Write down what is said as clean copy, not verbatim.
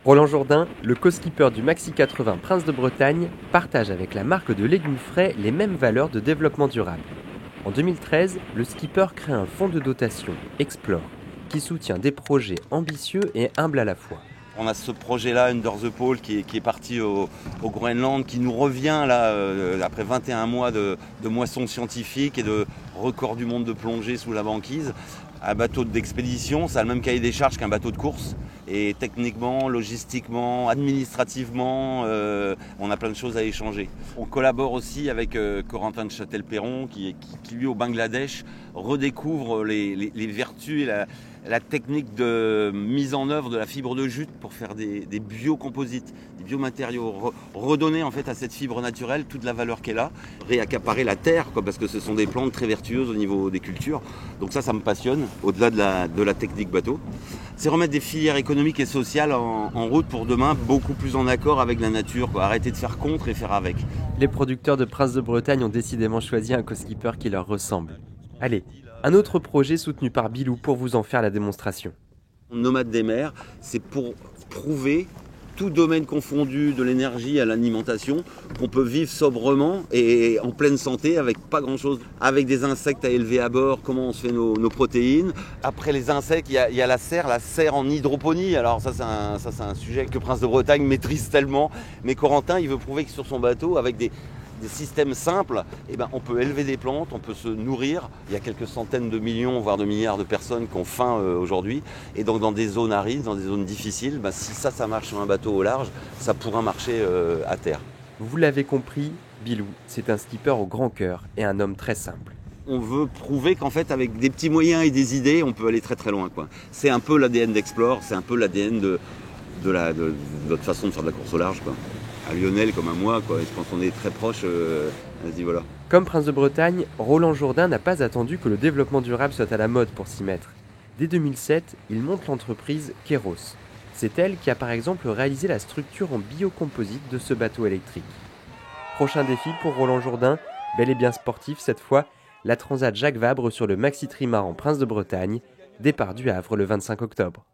Roland Jourdain, le co-skipper du Maxi 80 Prince de Bretagne, partage avec la marque de légumes frais les mêmes valeurs de développement durable. En 2013, le skipper crée un fonds de dotation, Explore, qui soutient des projets ambitieux et humbles à la fois. On a ce projet-là, Under the Pole, qui est parti au Groenland, qui nous revient là, après 21 mois de moisson scientifique et de record du monde de plongée sous la banquise. Un bateau d'expédition, ça a le même cahier des charges qu'un bateau de course. Et techniquement, logistiquement, administrativement, on a plein de choses à échanger. On collabore aussi avec Corentin de Châtel-Perron, qui lui, au Bangladesh, redécouvre les vertus et la technique de mise en œuvre de la fibre de jute pour faire des biocomposites, des biomatériaux, redonner en fait à cette fibre naturelle toute la valeur qu'elle a, réaccaparer la terre, parce que ce sont des plantes très vertueuses au niveau des cultures. Donc ça me passionne, au-delà de la technique bateau. C'est remettre des filières économiques et sociales en route pour demain, beaucoup plus en accord avec la nature, arrêter de faire contre et faire avec. Les producteurs de Prince de Bretagne ont décidément choisi un co-skipper qui leur ressemble. Allez, un autre projet soutenu par Bilou pour vous en faire la démonstration. Nomade des mers, c'est pour prouver, tout domaine confondu, de l'énergie à l'alimentation, qu'on peut vivre sobrement et en pleine santé avec pas grand chose, avec des insectes à élever à bord, comment on se fait nos protéines. Après les insectes, il y a la serre en hydroponie. Alors ça c'est un sujet que Prince de Bretagne maîtrise tellement, mais Corentin il veut prouver que sur son bateau, avec des systèmes simples, on peut élever des plantes, on peut se nourrir. Il y a quelques centaines de millions, voire de milliards de personnes qui ont faim aujourd'hui. Et donc dans des zones arides, dans des zones difficiles, si ça marche sur un bateau au large, ça pourra marcher à terre. Vous l'avez compris, Bilou, c'est un skipper au grand cœur et un homme très simple. On veut prouver qu'en fait, avec des petits moyens et des idées, on peut aller très très loin. C'est un peu l'ADN d'Explore, c'est un peu l'ADN de notre façon de faire de la course au large. À Lionel comme à moi, je pense qu'on est très proches à ce niveau-là. Comme Prince de Bretagne, Roland Jourdain n'a pas attendu que le développement durable soit à la mode pour s'y mettre. Dès 2007, il monte l'entreprise Keros. C'est elle qui a par exemple réalisé la structure en biocomposite de ce bateau électrique. Prochain défi pour Roland Jourdain, bel et bien sportif cette fois, la Transat Jacques Vabre sur le Maxi Trimaran Prince de Bretagne, départ du Havre le 25 octobre.